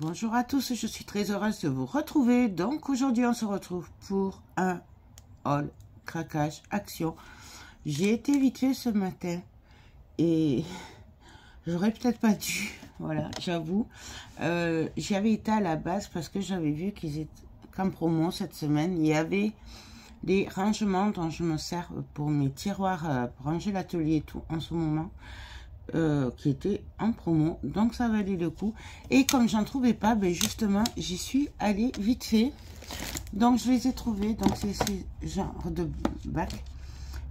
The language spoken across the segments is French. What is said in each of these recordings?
Bonjour à tous, je suis très heureuse de vous retrouver. Donc aujourd'hui on se retrouve pour un haul craquage action. J'ai été vite fait ce matin et j'aurais peut-être pas dû, voilà, j'avoue. J'avais été à la base parce que j'avais vu qu'ils étaient qu'en promo cette semaine. Il y avait des rangements dont je me sers pour mes tiroirs, pour ranger l'atelier et tout en ce moment. Qui était en promo, donc ça valait le coup. Et comme j'en trouvais pas, ben justement j'y suis allée vite fait, donc je les ai trouvés. Donc c'est ces genres de bacs,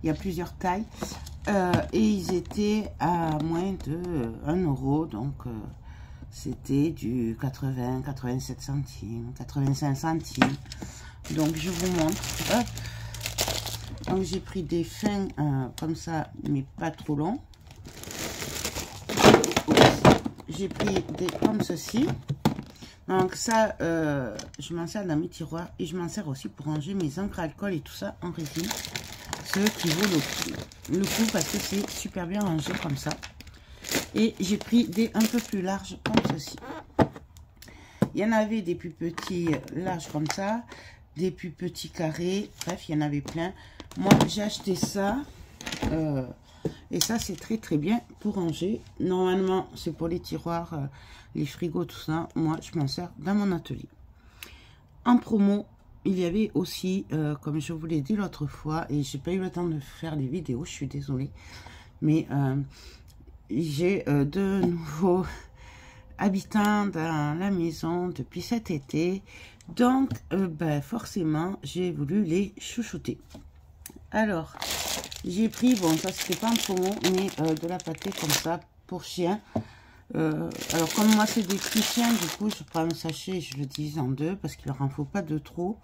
il y a plusieurs tailles, et ils étaient à moins de 1 euro, donc c'était du 80, 87 centimes, 85 centimes. Donc je vous montre. Hop. Donc j'ai pris des fins comme ça, mais pas trop longs. J'ai pris des comme ceci. Donc ça, je m'en sers dans mes tiroirs et je m'en sers aussi pour ranger mes encres à alcool et tout ça en résine. Ce qui vaut le coup parce que c'est super bien rangé comme ça. Et j'ai pris des un peu plus larges comme ceci. Il y en avait des plus petits larges comme ça, des plus petits carrés. Bref, il y en avait plein. Moi, j'ai acheté ça. Et ça, c'est très très bien pour ranger. Normalement, c'est pour les tiroirs, les frigos, tout ça. Moi, je m'en sers dans mon atelier. En promo, il y avait aussi, comme je vous l'ai dit l'autre fois, et j'ai pas eu le temps de faire les vidéos, je suis désolée. Mais j'ai de nouveaux habitants dans la maison depuis cet été. Donc, ben, forcément, j'ai voulu les chouchouter. Alors, j'ai pris, bon, ça c'était pas en promo, mais de la pâtée comme ça pour chien. Alors, comme moi c'est des petits chiens, du coup, je prends un sachet et je le divise en deux parce qu'il leur en faut pas de trop.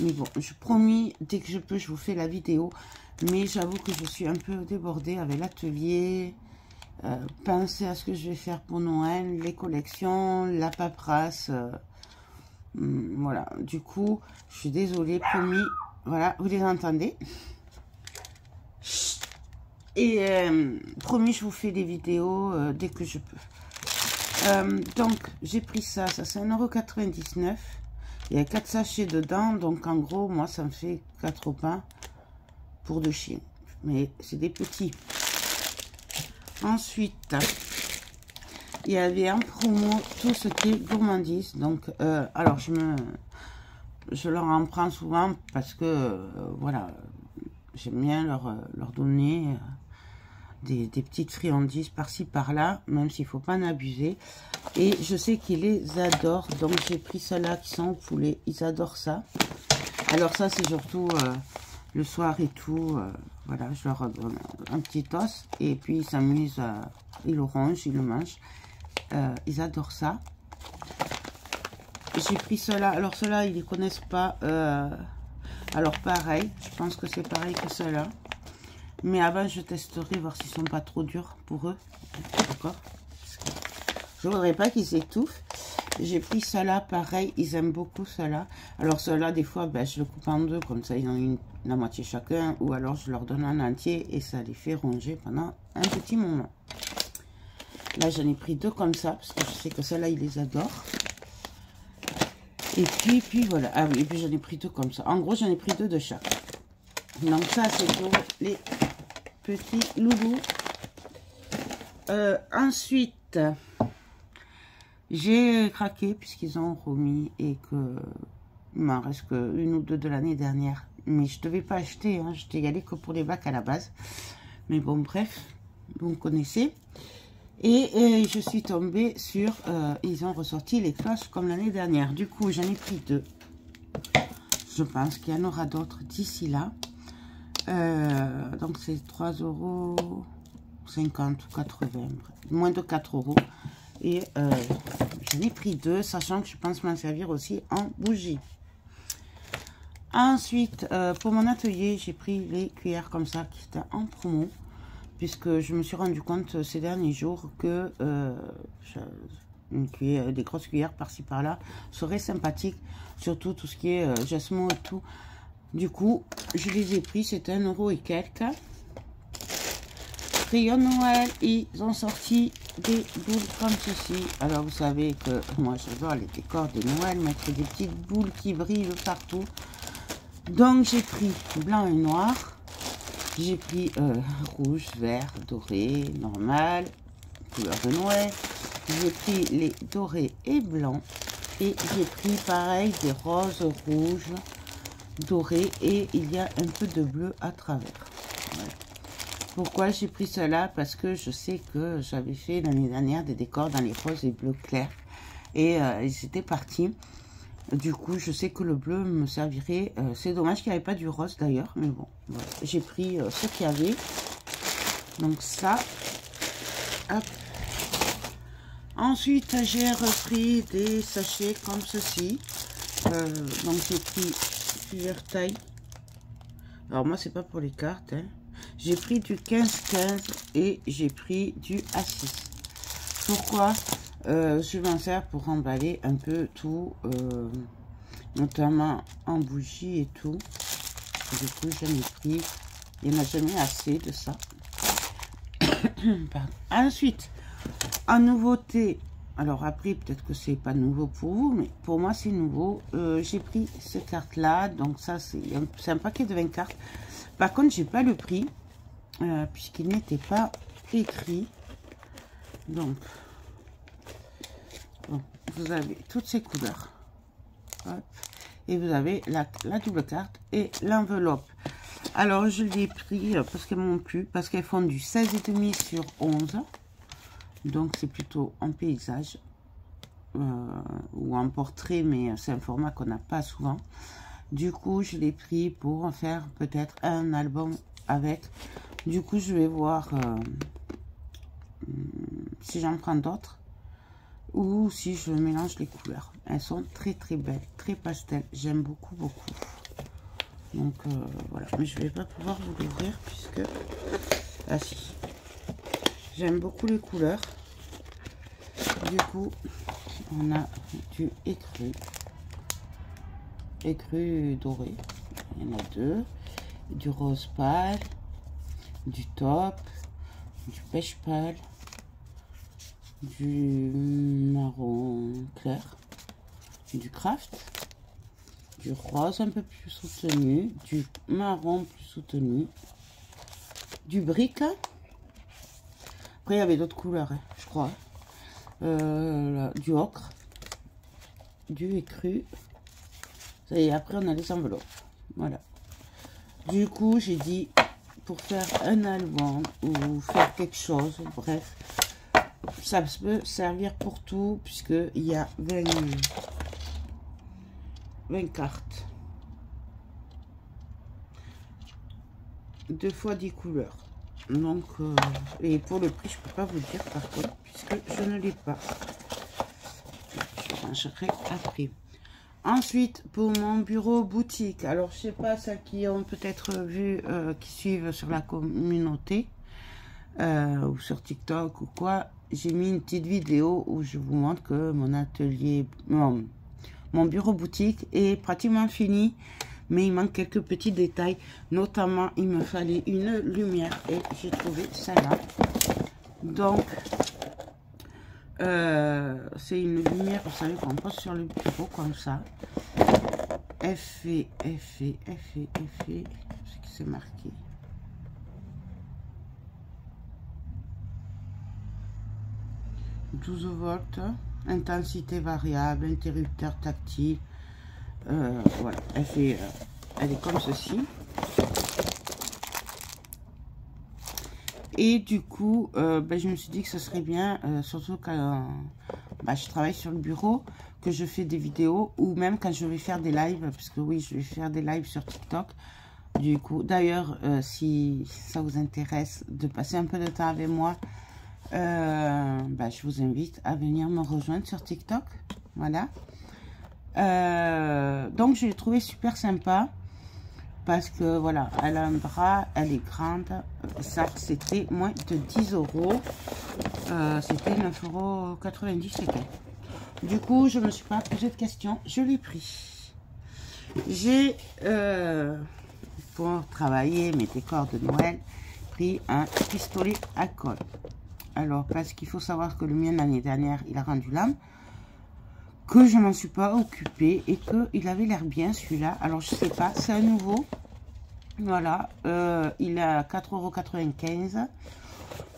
Mais bon, je promis, dès que je peux, je vous fais la vidéo. Mais j'avoue que je suis un peu débordée avec l'atelier. Penser à ce que je vais faire pour Noël, les collections, la paperasse. Voilà, du coup, je suis désolée, promis. Voilà, vous les entendez. Et promis, je vous fais des vidéos dès que je peux. Donc, j'ai pris ça. Ça, c'est 1,99 €. Il y a 4 sachets dedans. Donc, en gros, moi, ça me fait 4 repas pour 2 chiens. Mais c'est des petits. Ensuite, il y avait en promo tout ce qui est gourmandise. Donc, alors, je leur en prends souvent parce que, voilà, j'aime bien leur donner des petites friandises par-ci, par-là, même s'il ne faut pas en abuser. Et je sais qu'ils les adorent, donc j'ai pris ceux-là qui sont au poulet. Ils adorent ça. Alors ça, c'est surtout le soir et tout. Voilà, je leur donne un petit os. Et puis, ils s'amusent, ils le rongent, ils le mangent. Ils adorent ça. J'ai pris ceux-là. Alors, ceux-là, ils ne les connaissent pas. Alors, pareil. Je pense que c'est pareil que ceux-là. Mais avant, je testerai, voir s'ils sont pas trop durs pour eux. D'accord? Je voudrais pas qu'ils s'étouffent. J'ai pris ceux-là, pareil. Ils aiment beaucoup ceux-là. Alors, ceux-là, des fois, ben, je le coupe en deux. Comme ça, ils ont la moitié chacun. Ou alors, je leur donne un entier. Et ça les fait ronger pendant un petit moment. Là, j'en ai pris 2 comme ça. Parce que je sais que ceux-là, ils les adorent. Et puis voilà. Ah oui, et puis j'en ai pris 2 comme ça. En gros, j'en ai pris 2 de chaque. Donc ça, c'est pour les petits loulous. Ensuite, j'ai craqué puisqu'ils ont remis et que il m'en reste que 1 ou 2 de l'année dernière. Mais je ne devais pas acheter, hein, je devais y aller que pour les bacs à la base. Mais bon, bref, vous me connaissez. Et je suis tombée sur, ils ont ressorti les cloches comme l'année dernière. Du coup, j'en ai pris 2. Je pense qu'il y en aura d'autres d'ici là. Donc c'est 3,50 € ou 80, moins de 4 €. Et j'en ai pris 2, sachant que je pense m'en servir aussi en bougie. Ensuite, pour mon atelier, j'ai pris les cuillères comme ça qui étaient en promo, puisque je me suis rendu compte ces derniers jours que une cuillère, des grosses cuillères par-ci par-là seraient sympathiques, surtout tout ce qui est jasmin et tout. Du coup, je les ai pris, c'était 1 € et quelques. Rayon Noël, ils ont sorti des boules comme ceci. Alors vous savez que moi j'adore les décors de Noël, mettre des petites boules qui brillent partout. Donc j'ai pris blanc et noir, j'ai pris rouge, vert, doré, normal, couleur de Noël. J'ai pris les dorés et blancs et j'ai pris pareil des roses, rouges, dorés et il y a un peu de bleu à travers. Voilà. Pourquoi j'ai pris cela? Parce que je sais que j'avais fait l'année dernière des décors dans les roses et bleus clairs et ils étaient partis. Du coup, je sais que le bleu me servirait. C'est dommage qu'il n'y avait pas du rose d'ailleurs, mais bon, voilà. J'ai pris ce qu'il y avait. Donc ça, hop. Ensuite, j'ai repris des sachets comme ceci. Donc j'ai pris plusieurs tailles. Alors moi, c'est pas pour les cartes, hein. J'ai pris du 15-15 et j'ai pris du A6. Pourquoi? Je m'en sers pour emballer un peu tout, notamment en bougie et tout. Du coup, j'en ai pris. Il n'y en a jamais assez de ça. Ensuite, en nouveauté, alors après, peut-être que c'est pas nouveau pour vous, mais pour moi, c'est nouveau. J'ai pris ces cartes-là. Donc ça, c'est un paquet de 20 cartes. Par contre, j'ai pas le prix. Puisqu'il n'était pas écrit. Donc, bon, vous avez toutes ces couleurs. Hop, et vous avez la double carte et l'enveloppe. Alors, je l'ai pris parce qu'elles m'ont plu, parce qu'elles font du 16,5 sur 11. Donc, c'est plutôt en paysage ou en portrait, mais c'est un format qu'on n'a pas souvent. Du coup, je l'ai pris pour faire peut-être un album avec. Du coup, je vais voir si j'en prends d'autres ou si je mélange les couleurs. Elles sont très très belles, très pastel. J'aime beaucoup, beaucoup. Donc voilà, mais je vais pas pouvoir vous l'ouvrir puisque... Ah si. J'aime beaucoup les couleurs. Du coup, on a du écru doré. Il y en a deux. Du rose pâle. Du top, du pêche pâle, du marron clair, du craft, du rose un peu plus soutenu, du marron plus soutenu, du brique. Après il y avait d'autres couleurs, hein, je crois. Là, du ocre, du écru. Et après on a les enveloppes. Voilà. Du coup j'ai dit, pour faire un album ou faire quelque chose, bref, ça peut servir pour tout puisqu'il y a 20 cartes, 2 fois 10 couleurs. Donc et pour le prix je peux pas vous dire par contre puisque je ne l'ai pas, je rangerai après. Ensuite, pour mon bureau boutique, alors je sais pas ceux qui ont peut-être vu, qui suivent sur la communauté ou sur TikTok ou quoi, j'ai mis une petite vidéo où je vous montre que mon atelier, mon bureau boutique est pratiquement fini, mais il manque quelques petits détails, notamment il me fallait une lumière et j'ai trouvé celle-là. Donc c'est une lumière, vous savez, qu'on pose sur le bureau comme ça. Effet, ce qui c'est marqué. « 12 volts, intensité variable, interrupteur tactile. » Voilà, elle est comme ceci. Et du coup, je me suis dit que ce serait bien, surtout quand je travaille sur le bureau, que je fais des vidéos, ou même quand je vais faire des lives, parce que oui, je vais faire des lives sur TikTok. Du coup, d'ailleurs, si ça vous intéresse de passer un peu de temps avec moi, je vous invite à venir me rejoindre sur TikTok. Voilà. Donc, je l'ai trouvé super sympa. Parce que voilà, elle a un bras, elle est grande. Ça, c'était moins de 10 euros. C'était 9,90 €. Du coup, je me suis pas posé de questions. Je l'ai pris. J'ai, pour travailler mes décors de Noël, pris un pistolet à colle. Alors, parce qu'il faut savoir que le mien l'année dernière, il a rendu l'âme, que je m'en suis pas occupée et qu'il avait l'air bien celui-là. Alors, je sais pas, c'est un nouveau. Voilà, il est à 4,95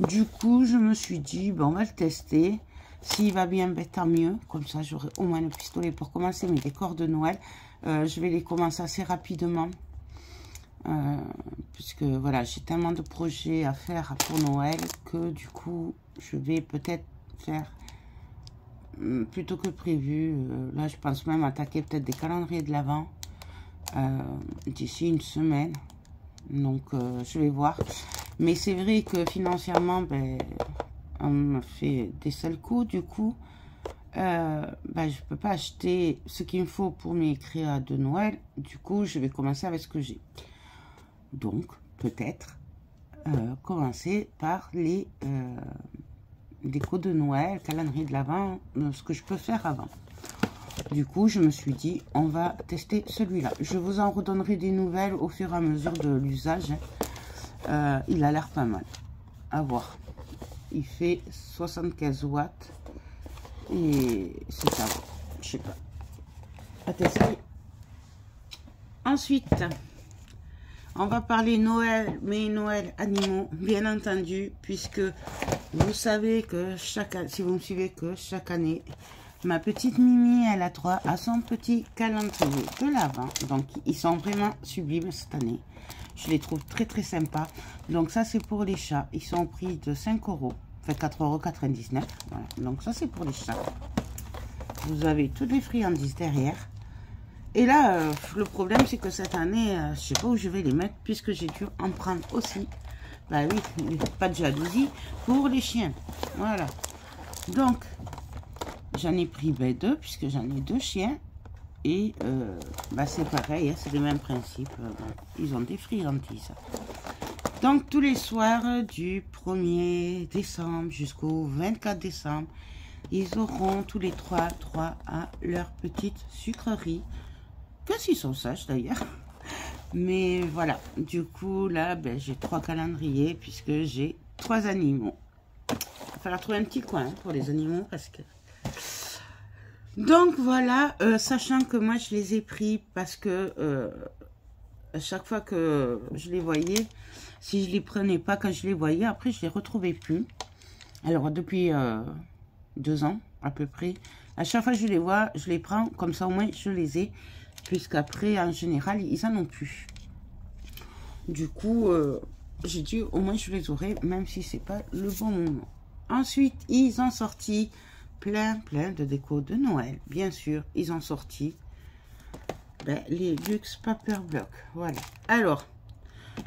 €. Du coup, je me suis dit, bon, on va le tester. S'il va bien, ben, tant mieux. Comme ça, j'aurai au moins le pistolet pour commencer mes décors de Noël. Je vais les commencer assez rapidement. Puisque, voilà, j'ai tellement de projets à faire pour Noël que, du coup, je vais peut-être faire plutôt que prévu. Là, je pense même attaquer peut-être des calendriers de l'Avent d'ici une semaine. Donc, je vais voir. Mais c'est vrai que financièrement, ben, on me fait des seuls coups. Du coup, ben, je peux pas acheter ce qu'il me faut pour mes créas de Noël. Du coup, je vais commencer avec ce que j'ai. Donc, peut-être commencer par les décos de Noël, calendrier de l'Avent, ce que je peux faire avant. Du coup, je me suis dit, on va tester celui-là. Je vous en redonnerai des nouvelles au fur et à mesure de l'usage. Il a l'air pas mal. À voir. Il fait 75 watts. Et c'est ça. Je sais pas. À tester. Ensuite, on va parler Noël, mais Noël animaux, bien entendu, puisque vous savez que si vous me suivez, que chaque année, ma petite Mimi, elle a droit à son petit calendrier de l'Avent. Donc, ils sont vraiment sublimes cette année. Je les trouve très, très sympas. Donc, ça, c'est pour les chats. Ils sont au prix de 5 €. Enfin, 4,99 €. Voilà. Donc, ça, c'est pour les chats. Vous avez toutes les friandises derrière. Et là, le problème, c'est que cette année, je sais pas où je vais les mettre, puisque j'ai dû en prendre aussi. Bah oui, pas de jalousie pour les chiens. Voilà. Donc, j'en ai pris deux, puisque j'en ai 2 chiens. Et bah, c'est pareil, hein, c'est le même principe. Ils ont des friandises. Donc, tous les soirs du 1er décembre jusqu'au 24 décembre, ils auront tous les trois à leur petite sucrerie. Que s'ils sont sages d'ailleurs. Mais voilà, du coup, là, ben, j'ai 3 calendriers puisque j'ai 3 animaux. Il va falloir trouver un petit coin pour les animaux parce que... Donc voilà, sachant que moi, je les ai pris parce que à chaque fois que je les voyais, si je les prenais pas quand je les voyais, après, je les retrouvais plus. Alors, depuis 2 ans, à peu près, à chaque fois que je les vois, je les prends, comme ça, au moins, je les ai. Puisqu'après, en général, ils en ont plus. Du coup, j'ai dit, au moins, je les aurai, même si c'est pas le bon moment. Ensuite, ils ont sorti plein de décos de Noël. Bien sûr, ils ont sorti les Luxe Paper Block. Voilà. Alors,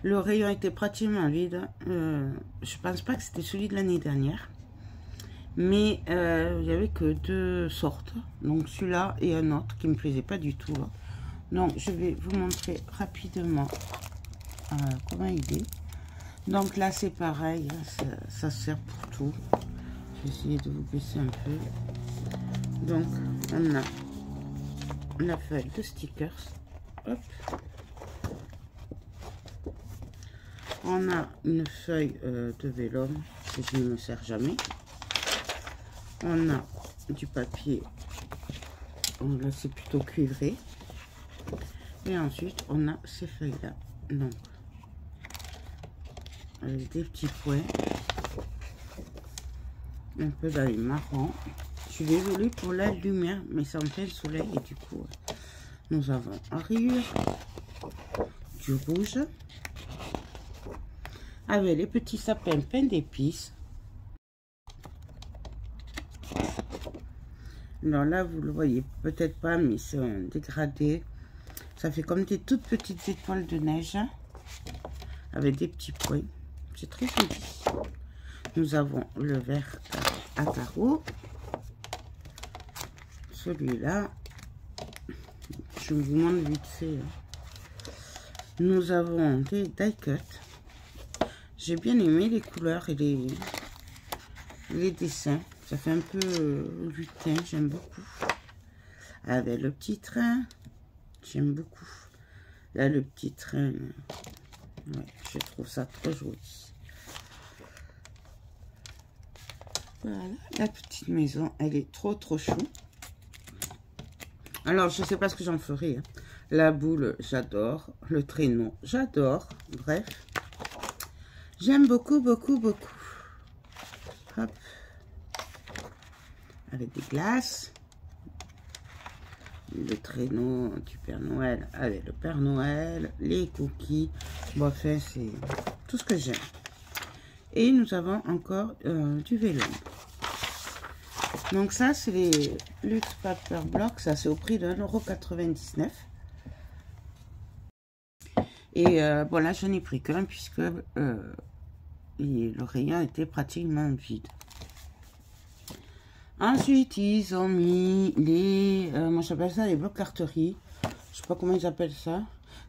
le rayon était pratiquement vide. Je pense pas que c'était celui de l'année dernière. Mais il n'y avait que 2 sortes. Donc, celui-là et un autre qui me plaisait pas du tout. Là. Donc, je vais vous montrer rapidement comment il est. Donc là, c'est pareil. Ça sert pour tout. Je vais essayer de vous baisser un peu. Donc, on a la feuille de stickers. Hop. On a une feuille de vélum que je ne me sers jamais. On a du papier. Là, c'est plutôt cuivré. Et ensuite, on a ces feuilles-là. Donc, avec des petits points. Un peu dans les marrons. Je suis désolée pour la lumière, mais c'est en plein soleil. Et du coup, nous avons en rayure du rouge. Avec les petits sapins peints d'épices. Alors là, vous le voyez peut-être pas, mais c'est un dégradé. Ça fait comme des toutes petites étoiles de neige avec des petits points. C'est très joli. Nous avons le vert à carreaux. Celui-là, je vous montre vite fait. Nous avons des die cut. J'ai bien aimé les couleurs et les dessins. Ça fait un peu lutin, j'aime beaucoup. Avec le petit train, j'aime beaucoup. Là, le petit train, ouais, je trouve ça trop joli. Voilà, la petite maison, elle est trop chou. Alors, je sais pas ce que j'en ferai. Hein. La boule, j'adore. Le traîneau, j'adore. Bref, j'aime beaucoup. Hop. Avec des glaces. Le traîneau du Père Noël avec le Père Noël. Les cookies. Bon, enfin, c'est tout ce que j'aime. Et nous avons encore du vélo. Donc ça, c'est les Luxe Paper Block. Ça, c'est au prix de 1,99 €. Et bon, là, je n'ai pris qu'un puisque le rayon était pratiquement vide. Ensuite, ils ont mis les... moi, j'appelle ça les blocs carterie. Je sais pas comment ils appellent ça.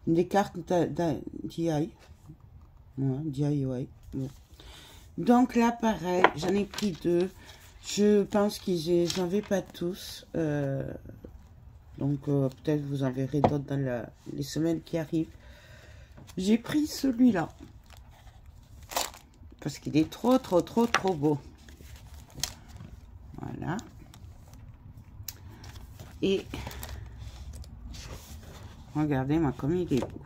Des cartes DIY. Ouais, DIY. Bon. Donc là, pareil, j'en ai pris 2. Je pense qu'ils n'en avaient pas tous. Donc, peut-être vous en verrez d'autres dans les semaines qui arrivent. J'ai pris celui-là. Parce qu'il est trop beau. Voilà. Et regardez-moi comme il est beau.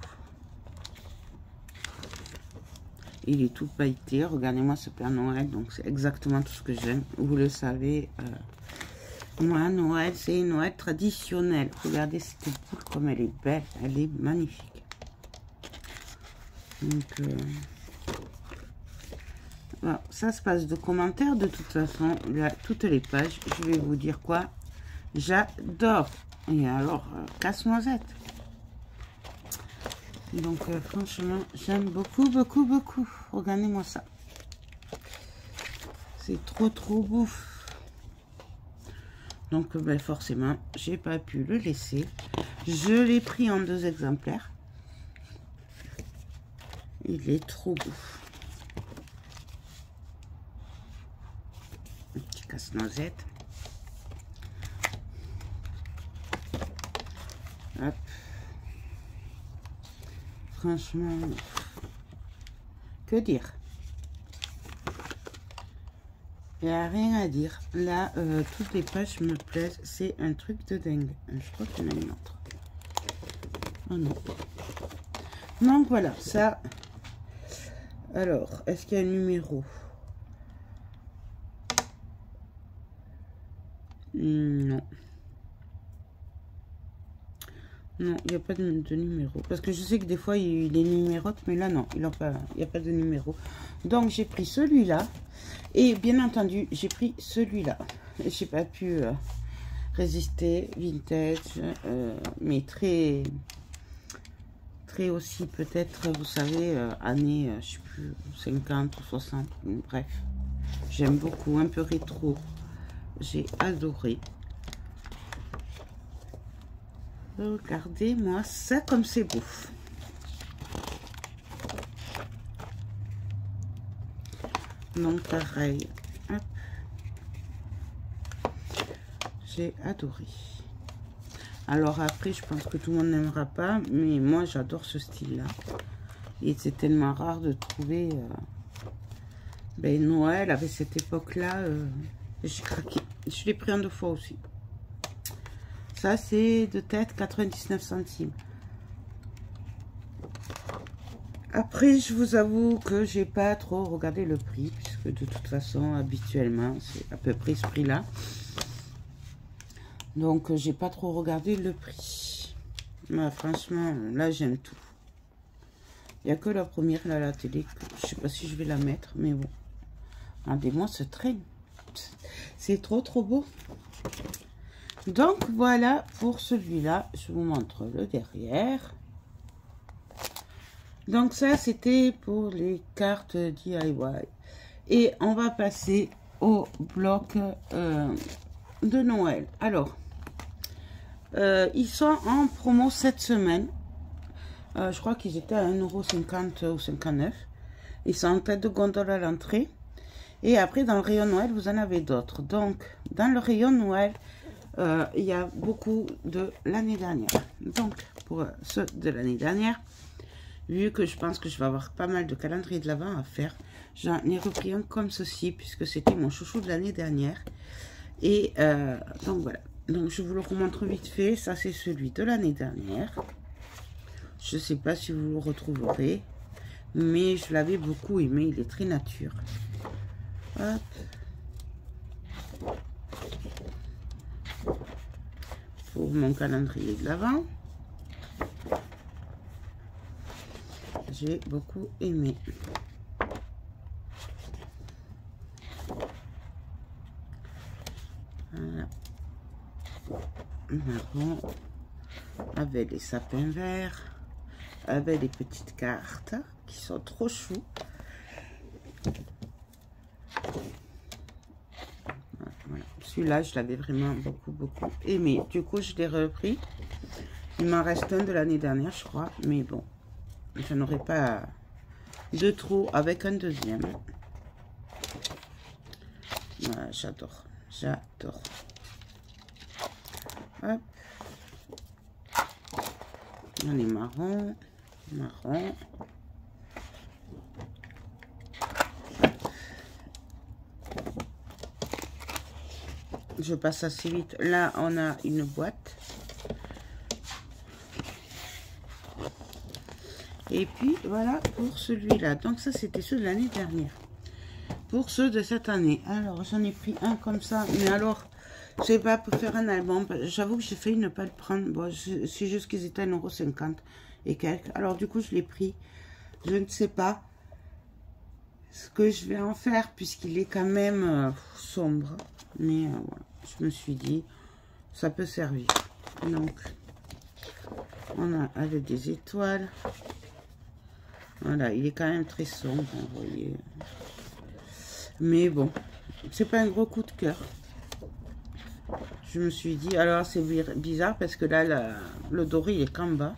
Il est tout pailleté. Regardez-moi ce Père Noël. Donc, c'est exactement tout ce que j'aime. Vous le savez. Moi, Noël, c'est Noël traditionnel. Regardez cette boule comme elle est belle. Elle est magnifique. Donc, voilà, ça se passe de commentaires. De toute façon, là, toutes les pages, je vais vous dire quoi. J'adore. Et alors, casse-noisette. Donc, franchement, j'aime beaucoup. Regardez-moi ça. C'est trop beau. Donc, ben, forcément, j'ai pas pu le laisser. Je l'ai pris en 2 exemplaires. Il est trop beau. Un petit casse-noisette. Hop. Franchement, que dire? Il n'y a rien à dire. Là, toutes les pages me plaisent. C'est un truc de dingue. Je crois qu'il y en a une autre. Oh non. Donc voilà, ça. Alors, est-ce qu'il y a un numéro? Non. Non, il n'y a pas de numéro. Parce que je sais que des fois, il est numérote, mais là, non. Il n'y a pas de numéro. Donc, j'ai pris celui-là. Et bien entendu, j'ai pris celui-là. J'ai pas pu résister. Vintage. Mais très aussi, peut-être, vous savez, années, je sais plus, 50 ou 60. Bref. J'aime beaucoup. Un peu rétro. J'ai adoré. Regardez-moi ça comme c'est beau. Donc pareil. Hop. J'ai adoré. Alors après, je pense que tout le monde n'aimera pas. Mais moi, j'adore ce style-là. Et c'est tellement rare de trouver... ben, Noël, avec cette époque-là, j'ai craqué. Je l'ai pris en 2 fois aussi. Ça, c'est de tête 99 centimes. Après, je vous avoue que j'ai pas trop regardé le prix, puisque de toute façon, habituellement, c'est à peu près ce prix-là. Donc, j'ai pas trop regardé le prix. Mais franchement, là, j'aime tout. Il n'y a que la première, là, à la télé. Je sais pas si je vais la mettre, mais bon. Regardez-moi ce train. C'est trop beau. Donc, voilà pour celui-là. Je vous montre le derrière. Donc, ça, c'était pour les cartes DIY. Et on va passer au bloc de Noël. Alors, ils sont en promo cette semaine. Je crois qu'ils étaient à 1,50 € ou 59 €. Ils sont en tête de gondole à l'entrée. Et après, dans le rayon Noël, vous en avez d'autres. Donc, dans le rayon Noël... il y a beaucoup de l'année dernière. Donc, pour ceux de l'année dernière, vu que je pense que je vais avoir pas mal de calendrier de l'Avent à faire, J'en ai repris un comme ceci, puisque c'était mon chouchou de l'année dernière. Et donc voilà. Donc je vous le remontre vite fait. Ça c'est celui de l'année dernière. Je ne sais pas si vous le retrouverez. Mais je l'avais beaucoup aimé. Il est très nature. Hop. Pour mon calendrier de l'Avent. J'ai beaucoup aimé. Voilà. Marron. Avec les sapins verts. Avec des petites cartes qui sont trop chou. Voilà. Celui-là, je l'avais vraiment beaucoup aimé. Du coup, je l'ai repris. Il m'en reste un de l'année dernière, je crois. Mais bon, je n'aurai pas de trop avec un deuxième. Voilà, j'adore. J'adore. Hop. On est marron. Marron. Je passe assez vite. Là, on a une boîte. Et puis, voilà pour celui-là. Donc, ça, c'était ceux de l'année dernière. Pour ceux de cette année. Alors, j'en ai pris un comme ça. Mais alors, je sais pas, pour faire un album, j'avoue que j'ai failli ne pas le prendre. Bon, c'est juste qu'ils étaient à 1,50 € et quelques. Alors, du coup, je l'ai pris. Je ne sais pas ce que je vais en faire, puisqu'il est quand même sombre. Mais voilà. Je me suis dit, ça peut servir. Donc, on a avec des étoiles. Voilà, il est quand même très sombre, vous voyez. Mais bon, c'est pas un gros coup de cœur. Je me suis dit, alors c'est bizarre parce que là, le doré, il est qu'en bas.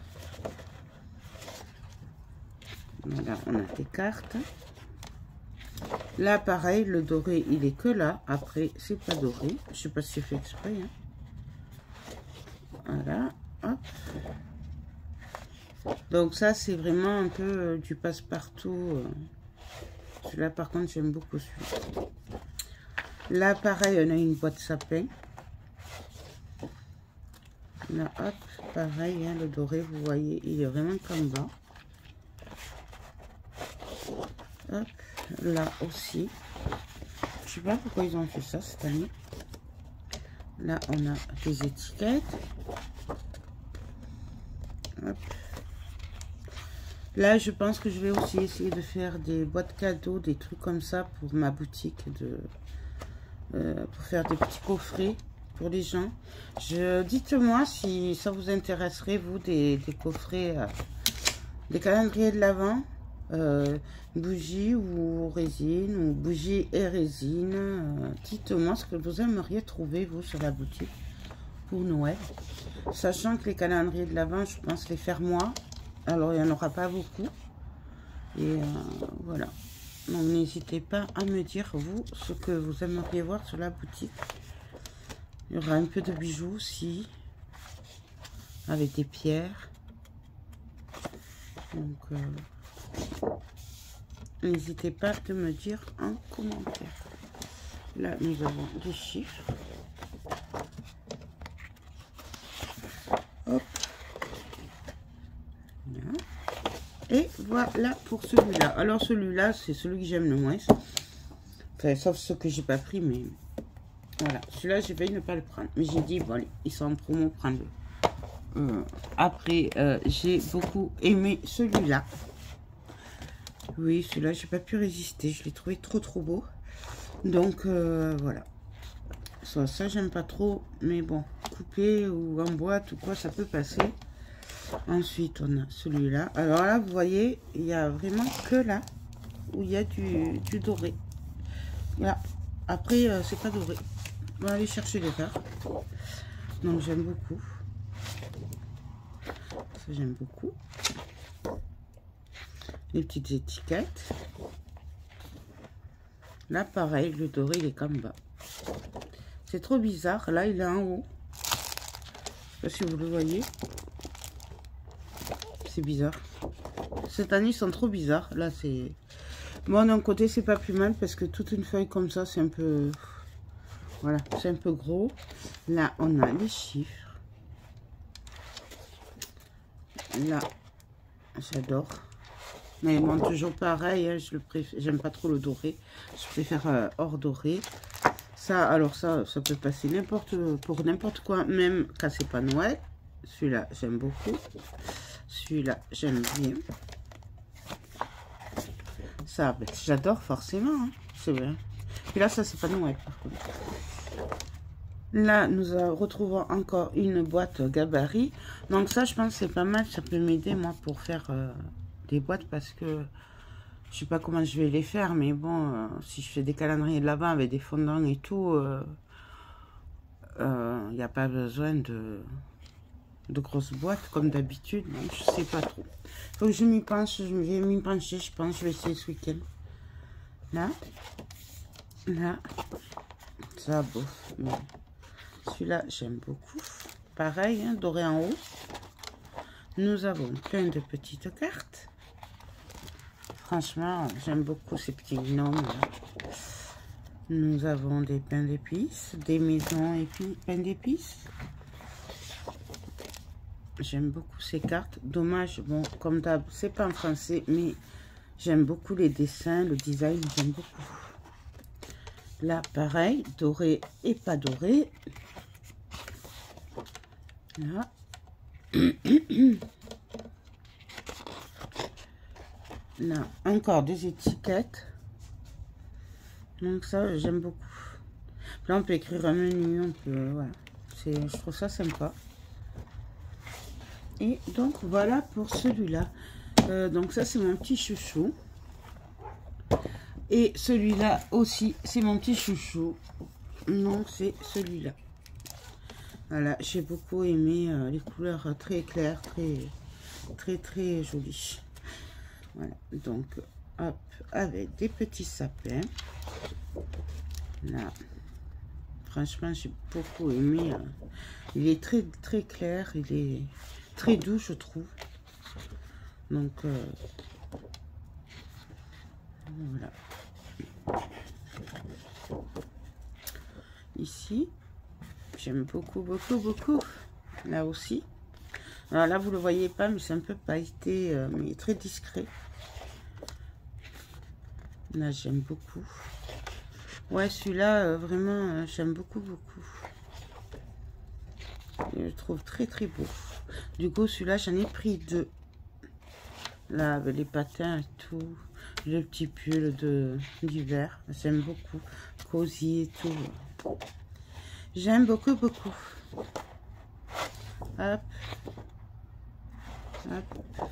Voilà, on a des cartes. Là, pareil, le doré, il est que là. Après, c'est pas doré. Je sais pas si c'est fait exprès. Hein. Voilà. Hop. Donc ça, c'est vraiment un peu du passe-partout. Celui-là, par contre, j'aime beaucoup celui-là. Là, pareil, on a une boîte sapin. Là, hop, pareil, hein, le doré, vous voyez, il est vraiment comme bas. Hop, là aussi. Je sais pas pourquoi ils ont fait ça cette année. Là, on a des étiquettes. Hop. Là, je pense que je vais aussi essayer de faire des boîtes cadeaux, des trucs comme ça pour ma boutique, pour faire des petits coffrets pour les gens. Dites-moi si ça vous intéresserait, vous, des coffrets, des calendriers de l'Avent, bougies ou résine, ou bougies et résine. Dites-moi ce que vous aimeriez trouver, vous, sur la boutique pour Noël. Sachant que les calendriers de l'Avent, je pense les faire moi. Alors, il n'y en aura pas beaucoup. Et voilà. Donc, n'hésitez pas à me dire, vous, ce que vous aimeriez voir sur la boutique. Il y aura un peu de bijoux aussi. Avec des pierres. Donc, n'hésitez pas à me dire en commentaire. Là, nous avons des chiffres. Hop. Et voilà pour celui-là. Alors celui-là, c'est celui que j'aime le moins. Enfin, sauf ceux que j'ai pas pris, mais voilà. Celui-là, j'ai failli ne pas le prendre. Mais j'ai dit, bon, allez, ils sont en promo, prends-le. Après, j'ai beaucoup aimé celui-là. Oui, celui-là, j'ai pas pu résister. Je l'ai trouvé trop beau. Donc, voilà. Ça j'aime pas trop. Mais bon, coupé ou en boîte ou quoi, ça peut passer. Ensuite, on a celui-là. Alors là, vous voyez, il y a vraiment que là où il y a du doré. Là. Après, c'est pas doré. On va aller chercher les cartes. Donc, j'aime beaucoup. Ça, j'aime beaucoup. Les petites étiquettes. Là, pareil, le doré, il est comme bas. C'est trop bizarre. Là, il est en haut. Je sais pas si vous le voyez. C'est bizarre. Cette année, ils sont trop bizarres. Là, c'est... Bon, d'un côté, c'est pas plus mal parce que toute une feuille comme ça, c'est un peu... Voilà, c'est un peu gros. Là, on a les chiffres. Là, j'adore. Mais bon, toujours pareil, hein, j'aime pas trop le doré. Je préfère hors doré. Ça, alors ça peut passer pour n'importe quoi, même quand c'est pas Noël. Celui-là, j'aime beaucoup. Celui-là, j'aime bien. Ça, ben, j'adore forcément. Hein, c'est vrai. Puis là, ça, c'est pas Noël, par contre. Là, nous retrouvons encore une boîte gabarit. Donc ça, je pense que c'est pas mal. Ça peut m'aider, moi, pour faire des boîtes parce que je sais pas comment je vais les faire. Mais bon, si je fais des calendriers de là-bas avec des fondants et tout, il n'y a pas besoin de grosses boîtes comme d'habitude. Donc, je sais pas trop. Faut que je m'y penche. Je vais m'y pencher, je pense. Je vais essayer ce week-end. Là. Là. Ça, bof. Mais... celui-là, j'aime beaucoup. Pareil, hein, doré en haut. Nous avons plein de petites cartes. Franchement, j'aime beaucoup ces petits gnomes. Nous avons des pains d'épices, des maisons et puis pains d'épices. J'aime beaucoup ces cartes. Dommage, bon, comme d'hab, c'est pas en français, mais j'aime beaucoup les dessins, le design, j'aime beaucoup. Là, pareil, doré et pas doré. Là. Là, encore des étiquettes. Donc ça, j'aime beaucoup. Là, on peut écrire un menu, on peut... voilà. Je trouve ça sympa. Et donc, voilà pour celui-là. Donc ça, c'est mon petit chouchou. Et celui-là aussi, c'est mon petit chouchou. Donc, c'est celui-là. Voilà, j'ai beaucoup aimé les couleurs très claires, très jolies. Voilà, donc, hop, avec des petits sapins. Là, franchement, j'ai beaucoup aimé. Il est très clair, il est très doux, je trouve. Donc, voilà. Ici, j'aime beaucoup. Là aussi. Alors là, vous le voyez pas, mais c'est un peu pailleté, mais très discret. Là, j'aime beaucoup. Ouais, celui-là, vraiment, j'aime beaucoup. Je le trouve très beau. Du coup, celui-là, j'en ai pris 2. Là, avec les patins et tout. Le petit pull d'hiver. J'aime beaucoup. Cosy et tout. J'aime beaucoup. Hop.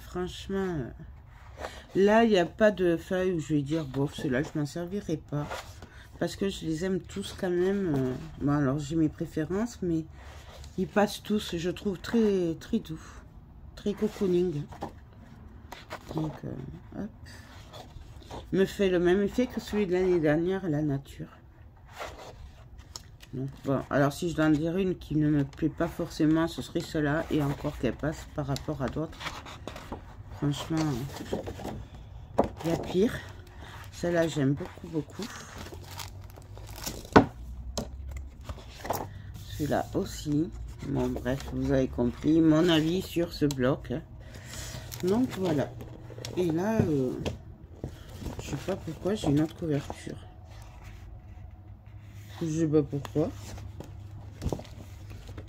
Franchement, là, il n'y a pas de feuille où je vais dire, bof, ceux-là, je m'en servirai pas. Parce que je les aime tous quand même. Bon, alors, j'ai mes préférences, mais ils passent tous, je trouve, très doux. Très cocooning. Donc, hop. Me fait le même effet que celui de l'année dernière, la nature. Donc, bon, alors si je dois en dire une qui ne me plaît pas forcément, ce serait cela, et encore qu'elle passe par rapport à d'autres. Franchement, il y a pire. Celle-là, j'aime beaucoup. Celui-là aussi. Bon, bref, vous avez compris mon avis sur ce bloc. Donc, voilà. Et là, je sais pas pourquoi, j'ai une autre couverture. Je sais pas pourquoi.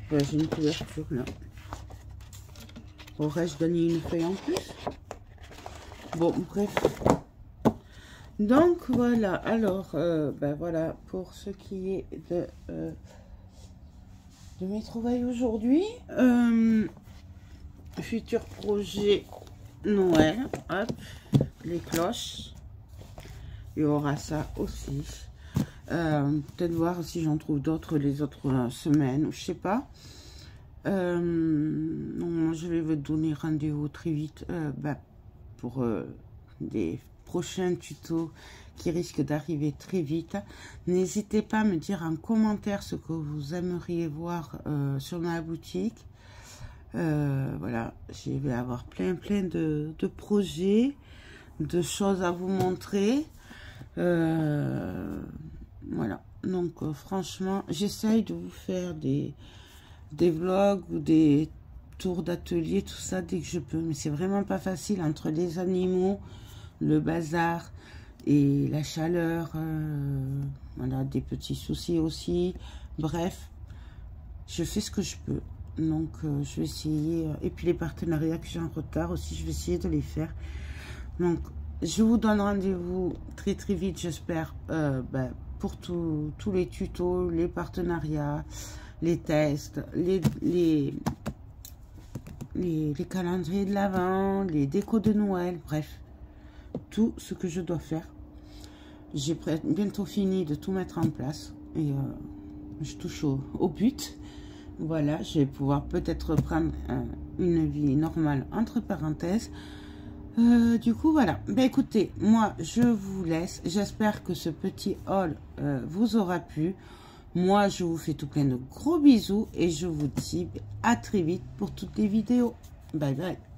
Voilà, j'ai une couverture là. Aurais-je gagné une feuille en plus? Bon, bref. Donc, voilà. Alors, ben voilà, pour ce qui est de mes trouvailles aujourd'hui. Futur projet Noël. Hop, les cloches. Il y aura ça aussi. Peut-être voir si j'en trouve d'autres les autres semaines, ou je sais pas. Non, je vais vous donner rendez-vous très vite pour des prochains tutos qui risquent d'arriver très vite. N'hésitez pas à me dire en commentaire ce que vous aimeriez voir sur ma boutique. Voilà, je vais avoir plein de projets. de choses à vous montrer. Voilà. Donc, franchement, j'essaye de vous faire des vlogs ou des tours d'atelier, tout ça, dès que je peux. Mais c'est vraiment pas facile entre les animaux, le bazar et la chaleur. Voilà, des petits soucis aussi. Bref, je fais ce que je peux. Donc, je vais essayer. Et puis, les partenariats que j'ai en retard aussi, je vais essayer de les faire. Donc, je vous donne rendez-vous très, très vite, j'espère, pour tous les tutos, les partenariats, les tests, les calendriers de l'Avent, les décos de Noël, bref, tout ce que je dois faire. J'ai bientôt fini de tout mettre en place et je touche au but. Voilà, je vais pouvoir peut-être reprendre une vie normale entre parenthèses. Du coup, voilà. Ben, écoutez, moi, je vous laisse. J'espère que ce petit haul vous aura plu. Moi, je vous fais tout plein de gros bisous et je vous dis à très vite pour toutes les vidéos. Bye bye.